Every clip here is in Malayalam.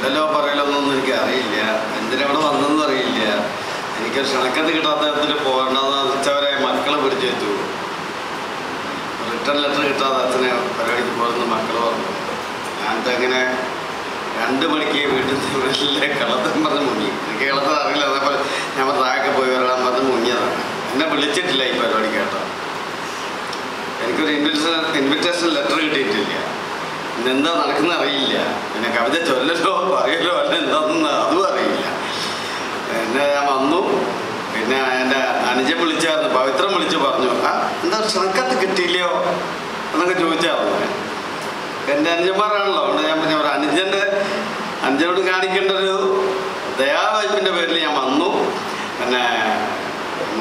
ചൊല്ലലോ പറയലൊന്നും എനിക്ക് അറിയില്ല, എന്തിനവിടെ വന്നെന്നും അറിയില്ല. എനിക്ക് ക്ഷണക്കത്ത് കിട്ടാത്ത തരത്തിൽ പോകേണ്ടതെന്ന് വെച്ചവരെ മക്കളെ പിടിച്ചു വെച്ചു. റിട്ടേൺ ലെറ്റർ കിട്ടാതെ അച്ഛനെ പരിപാടിക്ക് പോകുന്ന മക്കൾ പറഞ്ഞു. ഞാനിത് അങ്ങനെ 2 മണിക്ക് വീട്ടിൽ നിന്ന് വലിയ കളത്തം പറഞ്ഞ് മുങ്ങി. എനിക്ക് കളത്തം അറിയില്ല. അതേപോലെ ഞാൻ താഴൊക്കെ പോയി വരാൻ പറഞ്ഞ് മുങ്ങിയതാണ്. എന്നെ വിളിച്ചിട്ടില്ല ഈ പരിപാടി കേട്ടോ. എനിക്കൊരു ഇൻവിറ്റേഷൻ ലെറ്റർ കിട്ടിയിട്ടില്ല. ഇന്നെന്താ നടക്കുന്ന അറിയില്ല. പിന്നെ കവിത ചൊല്ലലോ പറയലോ അല്ല എന്താണെന്ന് അതും അറിയില്ല. എന്നെ ഞാൻ വന്നു. പിന്നെ എൻ്റെ അനുജൻ വിളിച്ചായിരുന്നു, പവിത്രം വിളിച്ച് പറഞ്ഞു, എന്താ ക്ഷണക്കത്ത് കിട്ടിയില്ലയോ എന്നൊക്കെ ചോദിച്ചായിരുന്നു. എൻ്റെ അനുജന്മാരാണല്ലോ. അതുകൊണ്ട് ഞാൻ പിന്നെ ഒരു അനുജനോട് കാണിക്കേണ്ട ഒരു ദയാവായ്പിൻ്റെ പേരിൽ ഞാൻ വന്നു. പിന്നെ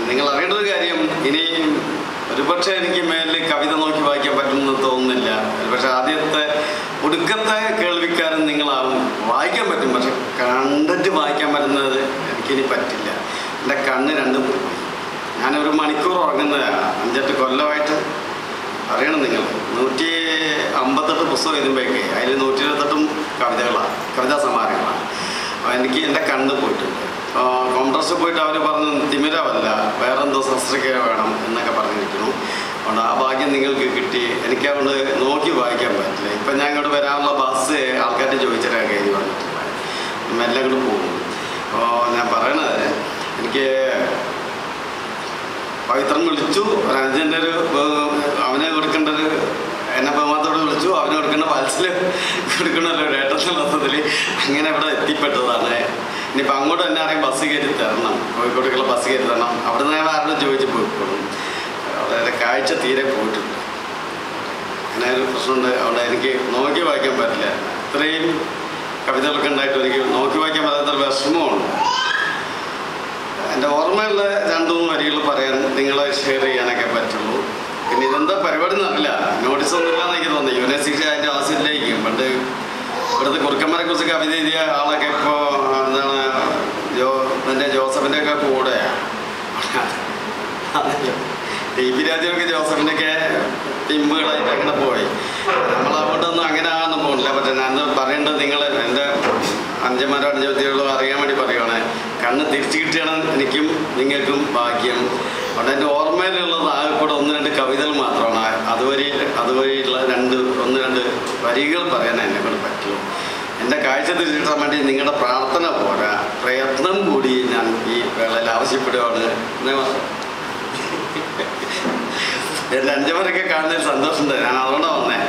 നിങ്ങൾ അറിയേണ്ട ഒരു കാര്യം, ഇനി ഒരുപക്ഷെ എനിക്ക് മേലിൽ കവിത നോക്കി വായിക്കാൻ പറ്റുമെന്ന് തോന്നുന്നില്ല. ഒരുപക്ഷെ ആദ്യത്തെ ഒടുക്കത്തെ കേൾവിക്കാരൻ നിങ്ങളാവും. വായിക്കാൻ പറ്റും, പക്ഷെ കണ്ടിട്ട് വായിക്കാൻ പറ്റുന്നത് എനിക്കിനി പറ്റില്ല. എൻ്റെ കണ്ണ് രണ്ടും പോയി. ഞാനൊരു മണിക്കൂർ ഉറങ്ങുന്നതാണ്. 5-8 കൊല്ലമായിട്ട് അറിയണം നിങ്ങൾ. 158 പുസ്തകം എഴുതുമ്പോഴേക്ക് അതിൽ 128 കവിതകളാണ്, കവിതാ സമാഹാരങ്ങളാണ്. അപ്പോൾ എനിക്ക് എൻ്റെ കണ്ണ് പോയിട്ടുണ്ട്. കോൺഗ്രസ് പോയിട്ട് അവർ പറഞ്ഞു തിമിരമല്ല, വേറെന്തോ ശസ്ത്രക്രിയ വേണം എന്നൊക്കെ പറഞ്ഞിരിക്കുന്നു. അതുകൊണ്ട് ആ ഭാഗ്യം നിങ്ങൾക്ക് കിട്ടി. എനിക്കതുകൊണ്ട് നോക്കി വായിക്കാൻ പറ്റില്ല. ഇപ്പം ഞാൻ ഇങ്ങോട്ട് വരാനുള്ള ബസ് ആൾക്കാർ ചോദിച്ചിട്ടാണ് കയറി വന്നിട്ടില്ല. എല്ലാം കൂടെ പോകും. അപ്പോൾ ഞാൻ പറയണത്, എനിക്ക് പവിത്രൻ വിളിച്ചു. അനുജൻ്റെ അവനെ കൊടുക്കേണ്ട എന്നെ ബഹുമാനത്തോട് വിളിച്ചു. അവന് കൊടുക്കേണ്ട വാത്സല്യം കൊടുക്കണമല്ലോ ഏട്ടത്തിലുള്ള അർത്ഥത്തിൽ അങ്ങനെ ഇവിടെ എത്തിപ്പെട്ടതാണ്. ഇനിയിപ്പോൾ അങ്ങോട്ട് തന്നെ ആരെയും ബസ് കയറ്റി തരണം, കോഴിക്കോട്ടേക്കുള്ള ബസ് കയറ്റി തരണം. അവിടെ നിന്ന് ഞാൻ ആരോടും ചോദിച്ച് പോയിക്കോളും. അവിടെ കാഴ്ച തീരെ പോയിട്ടുണ്ട്. അങ്ങനെ ഒരു പ്രശ്നമുണ്ട്. അവിടെ എനിക്ക് നോക്കി വായിക്കാൻ പറ്റില്ല. ഇത്രയും കവിതകളൊക്കെ ഉണ്ടായിട്ട് എനിക്ക് നോക്കി വായിക്കാൻ പറ്റാത്തൊരു വിഷമമുണ്ട്. എൻ്റെ ഓർമ്മയുള്ള 2-3 വരികൾ പറയാൻ നിങ്ങളെ ഷെയർ ചെയ്യാനൊക്കെ പറ്റുള്ളൂ. പിന്നെ ഇതെന്താ പരിപാടി എന്നറിയില്ല. നോട്ടീസൊന്നും ഇല്ലാന്ന് എനിക്ക് തോന്നി. യൂണിവേഴ്സിറ്റി അതിൻ്റെ ആസിഡിലേക്കും പണ്ട് ഇവിടുത്തെ കുറുക്കന്മാരെ കുറിച്ച് കവിത എഴുതിയ ആളൊക്കെ ഇപ്പോൾ എന്താണ് എൻ്റെ ജോസഫിൻ്റെ ഒക്കെ കൂടെ ടി പി രാജുവൊക്കെ ജോസഫിൻ്റെ ഒക്കെ പിമ്പുകളായിട്ട് അങ്ങനെ പോയി. നമ്മളതുകൊണ്ടൊന്നും അങ്ങനെ ആണെന്ന് പോകില്ല. പക്ഷേ ഞാൻ പറയേണ്ടത് നിങ്ങൾ എൻ്റെ അനുജന്മാരോ അനുജത്തികളോ അറിയാൻ വേണ്ടി പറയുവാണ്. കണ്ണ് തിരിച്ചു കിട്ടിയാണ് എനിക്കും നിങ്ങൾക്കും ഭാഗ്യം. അതുകൊണ്ട് എൻ്റെ ഓർമ്മയിലുള്ളത് ആകെക്കൂടെ 1-2 കവിതകൾ മാത്രമാണ്. അതുവഴിയുള്ള 1-2 വരികൾ പറയാൻ എന്നെക്കൊണ്ട് പറ്റുള്ളൂ. എൻ്റെ കാഴ്ച തിരിച്ചിട്ടാൻ വേണ്ടി നിങ്ങളുടെ പ്രാർത്ഥന പോരാ, പ്രയത്നം കൂടി ഞാൻ ഈ വേളയിൽ ആവശ്യപ്പെടുകയാണ്. എൻ്റെ അനുജന്മാരൊക്കെ കാണുന്നതിൽ സന്തോഷമുണ്ട്. ഞാൻ അതുകൊണ്ടാണ് വന്നേ.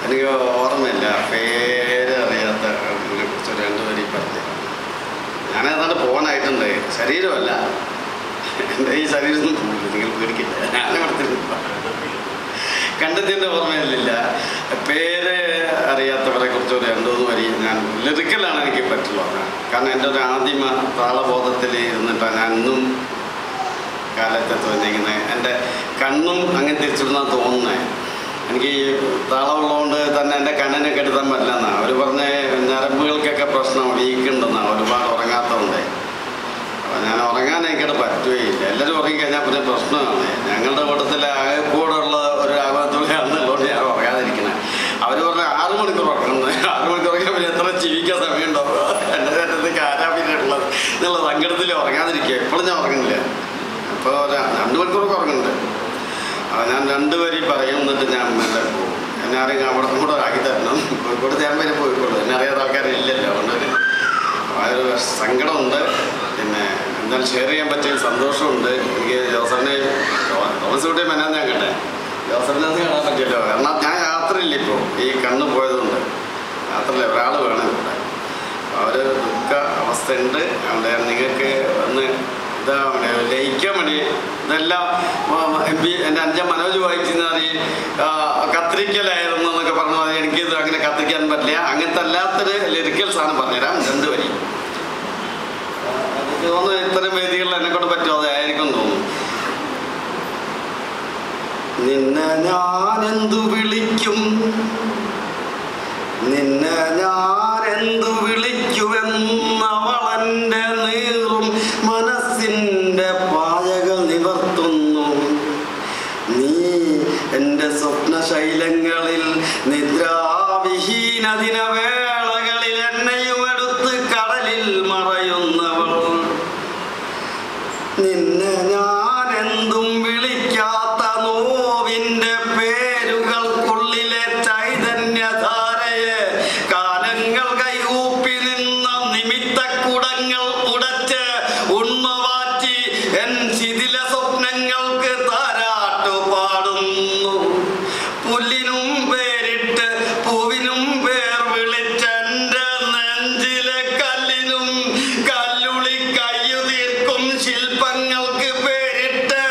എനിക്ക് ഓർമ്മയില്ല, പേരറിയാത്ത കുറിച്ച് 2 വരി പറഞ്ഞു. ഞാനേതാണ്ട് പോകാനായിട്ടുണ്ട്. ശരീരമല്ല, എൻ്റെ ഈ ശരീരമൊന്നും പോകില്ല, നിങ്ങൾ പേടിക്കില്ല. ഞാനിവിടുത്തെ കണ്ടെത്തിൻ്റെ ഓർമ്മയിലില്ല. പേര് അറിയാത്തവരെ കുറിച്ച് 2-3 വരി ഞാൻ ലിറിക്കലാണ് എനിക്ക് പറ്റുള്ളത്. കാരണം എൻ്റെ ഒരു ആദിമ താളബോധത്തിൽ ഇരുന്നിട്ടാണ് ഞാൻ ഇന്നും കാലത്തെ തോന്നിയിരിക്കുന്നത്. എൻ്റെ കണ്ണും അങ്ങനെ തിരിച്ചിടുന്നാണ് തോന്നുന്നത്. എനിക്ക് ഈ താളമുള്ളതുകൊണ്ട് തന്നെ എൻ്റെ കണ്ണിനെ കെടുത്താൻ പറ്റില്ലെന്നാണ് അവർ പറഞ്ഞ. ഞരമ്പുകൾക്കൊക്കെ പ്രശ്നം വീക്കുണ്ടെന്നാണ്, ഒരുപാട് ഉറങ്ങാത്തതുകൊണ്ട്. അപ്പോൾ ഞാൻ ഉറങ്ങാൻ എനിക്കത് പറ്റുകയില്ല. എല്ലാവരും ഉറങ്ങിക്കഴിഞ്ഞാൽ പിന്നെ പ്രശ്നമാണ്. ഞങ്ങളുടെ കൂട്ടത്തിൽ ആകെക്കൂടുള്ള ഒരു ആഘാതത്തോടെയാണെന്നുള്ളതുകൊണ്ട് ഞാൻ ഉറങ്ങാതിരിക്കുന്നത്. അവർ പറഞ്ഞ 6 മണിക്കൂർ ഉറങ്ങുന്നത്. 6 മണിക്കൂർ ഉറങ്ങിയാൽ പിന്നെ എത്ര ജീവിക്കാൻ സമയമുണ്ടാവും? എൻ്റെ നേരത്തേക്ക് ആരാ പിന്നെ ഉള്ളത് എന്നുള്ള സങ്കടത്തിൽ ഉറങ്ങാതിരിക്കുക. ഇപ്പോഴും ഞാൻ ഉറങ്ങുന്നില്ല. ഇപ്പോൾ 2 മണിക്കൂറൊക്കെ ഉറങ്ങുന്നുണ്ട്. ഞാൻ 2 വരി പറയും, എന്നിട്ട് ഞാൻ മെല്ലെ പോകും. എന്നെ ആരെങ്കിലും അവിടെ കൂടെ ആക്കി തരണം. കോഴിക്കോട് ഞാൻ വരെ പോയിക്കോളൂ. എന്നെ അറിയാത്ത ആൾക്കാരില്ലല്ലോ. അതുകൊണ്ട് ഒരു സങ്കടമുണ്ട്. പിന്നെ എന്തായാലും ഷെയർ ചെയ്യാൻ പറ്റിയ സന്തോഷമുണ്ട്. എനിക്ക് ജോസഫിനെ തോമസ് മെന്നാൻ ഞാൻ കണ്ടേ. ജോസഫിനെ കാണാൻ പറ്റിയല്ലോ. കാരണം ഞാൻ യാത്രയില്ല ഇപ്പോൾ, ഈ കണ്ണ് പോയതുകൊണ്ട്. യാത്രയില്ല, ഒരാൾ വേണം ഇവിടെ. അവർ ദുഃഖ അവസ്ഥയുണ്ട്. അവിടെ നിങ്ങൾക്ക് ഒന്ന് ഇതാ ലയിക്കാൻ വേണ്ടി ഇതെല്ലാം എൻ്റെ അനുജൻ മനോജ് വായിക്കുന്ന കത്തിരിക്കലായിരുന്നു എന്നൊക്കെ പറഞ്ഞു. എനിക്കിത് അങ്ങനെ കത്തിരിക്കാൻ പറ്റില്ല. അങ്ങനത്തെ അല്ലാത്തൊരു ലിറിക്കൽസാണ് പറഞ്ഞുതരാം. 2 വരി. എനിക്ക് തോന്നുന്നു ഇത്തരം വേദികളിൽ എന്നെക്കൊണ്ട് പറ്റുമോ അതായിരിക്കും തോന്നുന്നു. നിന്നെ ഞാനെന്തു വിളിക്കും, നിന്നെ ഞാനെന്തു വിളിക്കുമെന്നവളെൻ്റെ നീറും മനസ്സിൻ്റെ പായകൾ നിവർത്തുന്നു. നീ എൻ്റെ സ്വപ്നശൈലങ്ങളിൽ നിദ്രാവിഹീന ദിനവേളകളിൽ എന്നെയും എടുത്ത് കടലിൽ മറയുന്നവൾ, നിന്നെ ഞാൻ എന്തും വിളിക്കാത്ത നോവിന്റെ പേരുകൾക്കുള്ളിലെ ചൈതന്യധാരയെ കാലങ്ങൾ കൈകൂപ്പി നിന്ന നിമിത്തക്കുടങ്ങൾ ഉടച്ച് ഉണ്മവാറ്റി എൻ ശിഥില സ്വപ്നങ്ങൾക്ക് താരാട്ടു പാടുന്നു. പുല്ലിനും പേരിട്ട് പൂവിനും പേർ വിളിച്ചെന്റെ നെഞ്ചിലെ കല്ലിനും കല്ലുളി കയ്യു തീർക്കും ശില്പങ്ങൾക്ക് പേരിട്ട്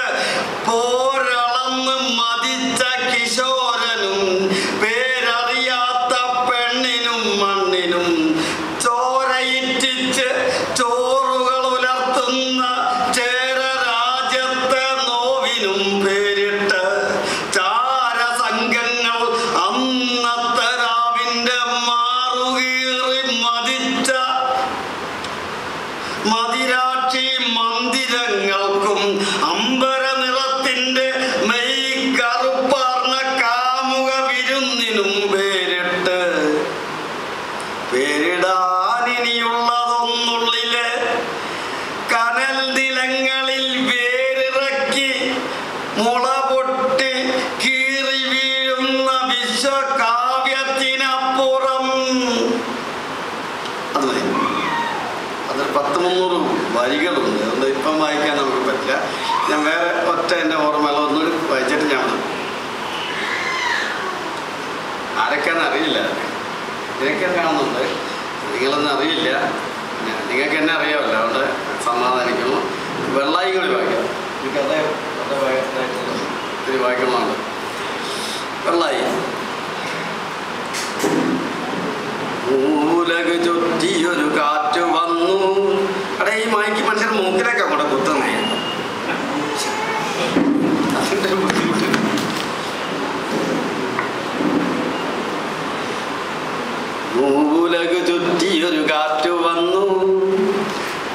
പോരളന്ന് മതിച്ച കിശോരനും പേരറിയാത്ത പെണ്ണിനും മണ്ണിനും ചോരയിറ്റിച്ച് ചോറുകൾ ഉലർത്തുന്ന ചേര രാജ്യത്തെ നോവിനും പേരിട്ട് ചാരസംഘങ്ങൾ അന്നത്തെ രാവിന്റെ മാറുകീറി മതിച്ച മതിരാക്ഷി മന്ദിരങ്ങൾക്കും അമ്പര നിറത്തിന്റെ മെയ് കറുപ്പാർന്ന കാമുക വിരുന്നിനും പേരിട്ട് പേരിടാനിനിയുള്ളതൊന്നുള്ളിലെ കനൽ നിലങ്ങളിൽ വേരിറക്കി മുള പൊട്ടി കീറി വീഴുന്ന വിശ്വകാവ്യത്തിനപ്പുറം. അത് മതി. അതിൽ 100-300 വരികളുണ്ട്. അതുകൊണ്ട് ഇപ്പം വായിക്കാൻ നമുക്ക് പറ്റില്ല. ഞാൻ വേറെ ഒറ്റ എൻ്റെ ഓർമ്മയുള്ള ഒന്നുകൂടി വായിച്ചിട്ട് ഞാൻ ആരൊക്കെയാണെന്ന് അറിയില്ല. ഇതിനൊക്കെ കാണുന്നുണ്ട്, നിങ്ങളൊന്നും അറിയില്ല. നിങ്ങൾക്ക് എന്നെ അറിയാമല്ലോ, അതുകൊണ്ട് സമാധാനിക്കുന്നു. വെള്ളായി കൂടി വായിക്കാം. എനിക്കത് ഇത്തിരി വായിക്കണമുണ്ട്. വെള്ളായി. മൂലക് ചുറ്റിയൊരു കാറ്റ് വന്നു. അവിടെ ഈ മൈക്ക് മനുഷ്യർ മൂക്കിലൊക്കെ കൂടെ കുത്തുന്നേ, അതിൻ്റെ ബുദ്ധിമുട്ട്. മൂലക് ചുറ്റിയൊരു കാറ്റ് വന്നു,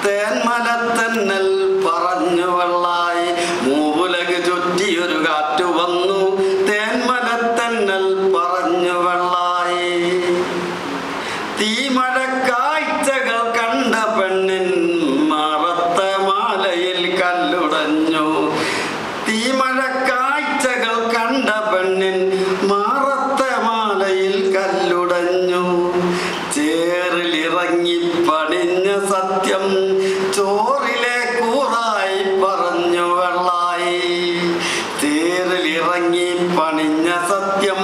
തേന്മലത്തന്നൽ പറഞ്ഞു വെള്ളായി. മൂലക് ചുറ്റിയൊരു കാറ്റ് വന്നു, തേന്മലത്തന്നൽ പറഞ്ഞു വെള്ളായി. തീമഴക്കാഴ്ചകൾ കണ്ട പെണ്ണിൻ മറത്ത മാലയിൽ കല്ലുടഞ്ഞു. തീമഴക്കാഴ്ചകൾ കണ്ട പെണ്ണിൻ മാറത്ത മാലയിൽ കല്ലുടഞ്ഞു. ചേറിലിറങ്ങി പണിഞ്ഞ സത്യം ചോറിലെ കൂറായി പറഞ്ഞു വെള്ളായി. ചേറിലിറങ്ങി പണിഞ്ഞ സത്യം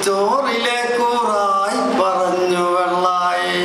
ചോറിലെ കൂറായി പറഞ്ഞു വെള്ളായി.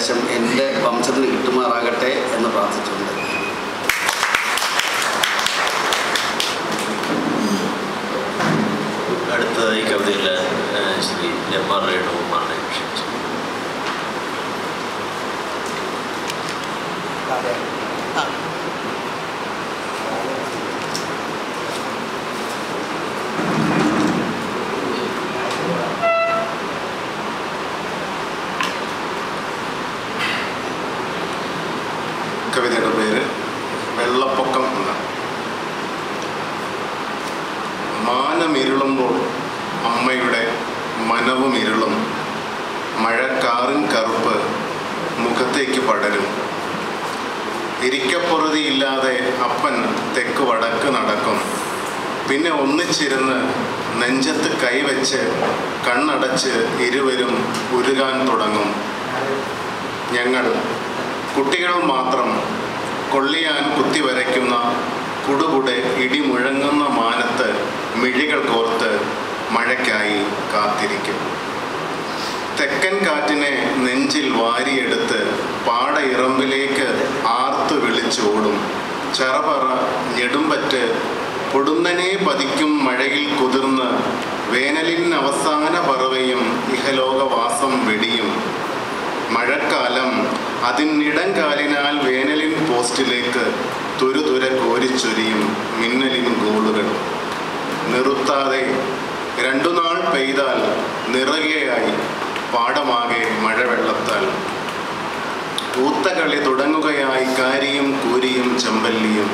അവകാശം എൻ്റെ വംശത്തിന് കിട്ടുമാറാകട്ടെ എന്ന് പ്രാർത്ഥിച്ചുകൊണ്ട് അടുത്തതായി കവിതയിൽ ശ്രീ എം.ആർ. രേണുകുമാറിനെ ക്ഷണിച്ചു. കവിതയുടെ പേര് വെള്ളപ്പൊക്കം എന്നാണ്. മാനമിരുളുമ്പോൾ അമ്മയുടെ മനവും ഇരുളും, മഴക്കാറിൻ കറുപ്പ് മുഖത്തേക്ക് പടരും. ഇരിക്കപ്പുറതിയില്ലാതെ അപ്പൻ തെക്ക് വടക്ക് നടക്കും. പിന്നെ ഒന്നിച്ചിരുന്ന് നെഞ്ചത്ത് കൈവച്ച് കണ്ണടച്ച് ഇരുവരും ഉരുകാൻ തുടങ്ങും. ഞങ്ങൾ കുട്ടികൾ മാത്രം കൊള്ളിയാൻ കുത്തിവരയ്ക്കുന്ന കുടുകുടെ ഇടിമുഴങ്ങുന്ന മാനത്ത് മിഴികൾ കോർത്ത് മഴയ്ക്കായി കാത്തിരിക്കും. തെക്കൻ കാറ്റിനെ നെഞ്ചിൽ വാരിയെടുത്ത് പാടയിറമ്പിലേക്ക് ആർത്തു വിളിച്ചോടും. ചറപറ ഞെടുമ്പറ്റ് പൊടുന്നനെ പതിക്കും മഴയിൽ കുതിർന്ന് വേനലിൻ അവസാന പറവയും ഇഹലോകവാസം വെടിയും. മഴക്കാലം അതിനിടം കാലിനാൽ വേനലിൻ പോസ്റ്റിലേക്ക് തുരുതുര കോരിച്ചൊരിയും മിന്നലിൻ ഗോളുകൾ. നിർത്താതെ രണ്ടുനാൾ പെയ്താൽ നിറകയായി പാടമാകെ മഴവെള്ളത്താൽ. ഊത്തകളി തുടങ്ങുകയായി കാരിയും കൂരിയും ചെമ്പല്ലിയും.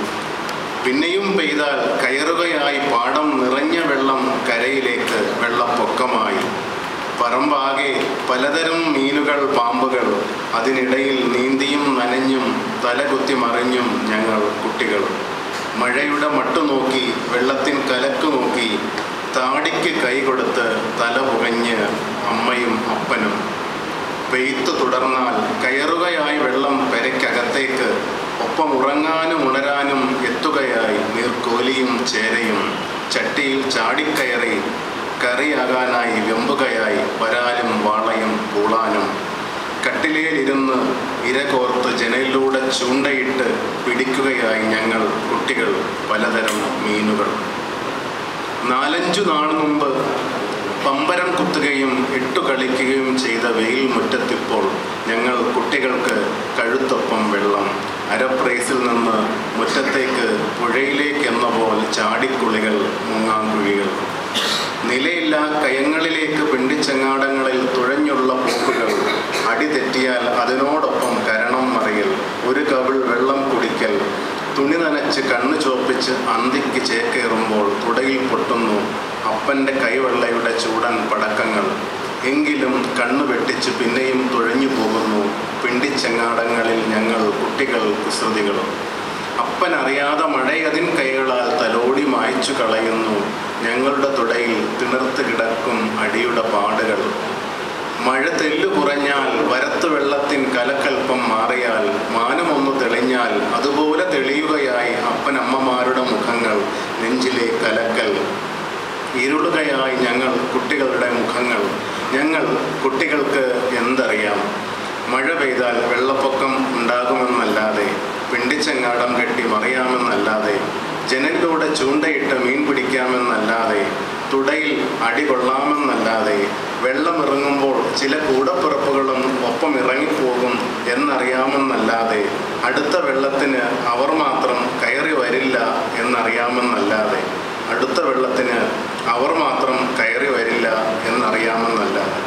പിന്നെയും പെയ്താൽ കയറുകയായി പാടം നിറഞ്ഞ വെള്ളം കരയിലേക്ക് വെള്ളപ്പൊക്കമായി. പറമ്പാകെ പലതരം മീനുകൾ, പാമ്പുകൾ. അതിനിടയിൽ നീന്തിയും നനഞ്ഞും തലകുത്തി മറിഞ്ഞും ഞങ്ങൾ കുട്ടികൾ. മഴയുടെ മട്ടു നോക്കി വെള്ളത്തിൻ കലക്ക് നോക്കി താടിക്ക് കൈ കൊടുത്ത് തല പുകഞ്ഞ് അമ്മയും അപ്പനും. പെയ്ത്തു തുടർന്നാൽ കയറുകയായി വെള്ളം പെരയ്ക്കകത്തേക്ക്. ഒപ്പം ഉറങ്ങാനും ഉണരാനും എത്തുകയായി നീർക്കോലിയും ചേരയും. ചട്ടിയിൽ ചാടിക്കയറി കറിയാകാനായി വെമ്പുകയായി വരാലും വാളയും പൂളാനും. കട്ടിലേലിരുന്ന് ഇരകോർത്ത് ജനലിലൂടെ ചൂണ്ടയിട്ട് പിടിക്കുകയായി ഞങ്ങൾ കുട്ടികൾ പലതരം മീനുകൾ. 4-5 നാൾ മുമ്പ് പമ്പരം കുത്തുകയും ഇട്ടു കളിക്കുകയും ചെയ്ത വെയിൽ മുറ്റത്തിപ്പോൾ ഞങ്ങൾ കുട്ടികൾക്ക് കഴുത്തൊപ്പം വെള്ളം. അരപ്രൈസിൽ നിന്ന് മുറ്റത്തേക്ക് പുഴയിലേക്കെന്ന പോൽ ചാടിക്കുളികൾ, മുങ്ങാങ്കുഴികൾ. നിലയില്ലാ കയങ്ങളിലേക്ക് പിണ്ടിച്ചങ്ങാടങ്ങളിൽ തുഴഞ്ഞുള്ള പോക്കുകൾ. അടി തെറ്റിയാൽ അതിനോടൊപ്പം കരണം മറിയൽ. ഒരു കവിൾ വെള്ളം കുടിക്കൽ. തുണി നനച്ച് കണ്ണ് ചോപ്പിച്ച് അന്തിക്ക് ചേക്കേറുമ്പോൾ തുടയിൽ പൊട്ടുന്നു അപ്പൻ്റെ കൈവെള്ളയുടെ ചൂടൻ പടക്കങ്ങൾ. എങ്കിലും കണ്ണു വെട്ടിച്ച് പിന്നെയും തുഴഞ്ഞു പോകുന്നു പിണ്ടിച്ചങ്ങാടങ്ങളിൽ ഞങ്ങൾ കുട്ടികൾ കുസൃതികളും. അപ്പനറിയാതെ മഴയതിൻ കൈകളാൽ തലോടി മായ്ച്ചു കളയുന്നു ഞങ്ങളുടെ തുടയിൽ തിണർത്ത് കിടക്കും അടിയുടെ പാടുകൾ. മഴ തെല്ലു കുറഞ്ഞാൽ വരത്തു വെള്ളത്തിൻ കലക്കൽപ്പം മാറിയാൽ മാനമൊന്നു തെളിഞ്ഞാൽ അതുപോലെ തെളിയുകയായി അപ്പനമ്മമാരുടെ മുഖങ്ങൾ. നെഞ്ചിലെ കലക്കൽ ഇരുളുകയായി ഞങ്ങൾ കുട്ടികളുടെ മുഖങ്ങൾ. ഞങ്ങൾ കുട്ടികൾക്ക് എന്തറിയാം? മഴ പെയ്താൽ വെള്ളപ്പൊക്കം ഉണ്ടാകുമെന്നല്ലാതെ, പിണ്ടിച്ചങ്ങാടം കെട്ടി മറിയാമെന്നല്ലാതെ, ജനലിലൂടെ ചൂണ്ടയിട്ട് മീൻ പിടിക്കാമെന്നല്ലാതെ, തുടയിൽ അടി കൊള്ളാമെന്നല്ലാതെ, വെള്ളമിറങ്ങുമ്പോൾ ചില കൂടപ്പിറപ്പുകളും ഒപ്പം ഇറങ്ങിപ്പോകും എന്നറിയാമെന്നല്ലാതെ, അടുത്ത വെള്ളത്തിന് അവർ മാത്രം കയറി വരില്ല എന്നറിയാമെന്നല്ലാതെ, അടുത്ത വെള്ളത്തിന് അവർ മാത്രം കയറി വരില്ല എന്നറിയാമെന്നല്ലാതെ.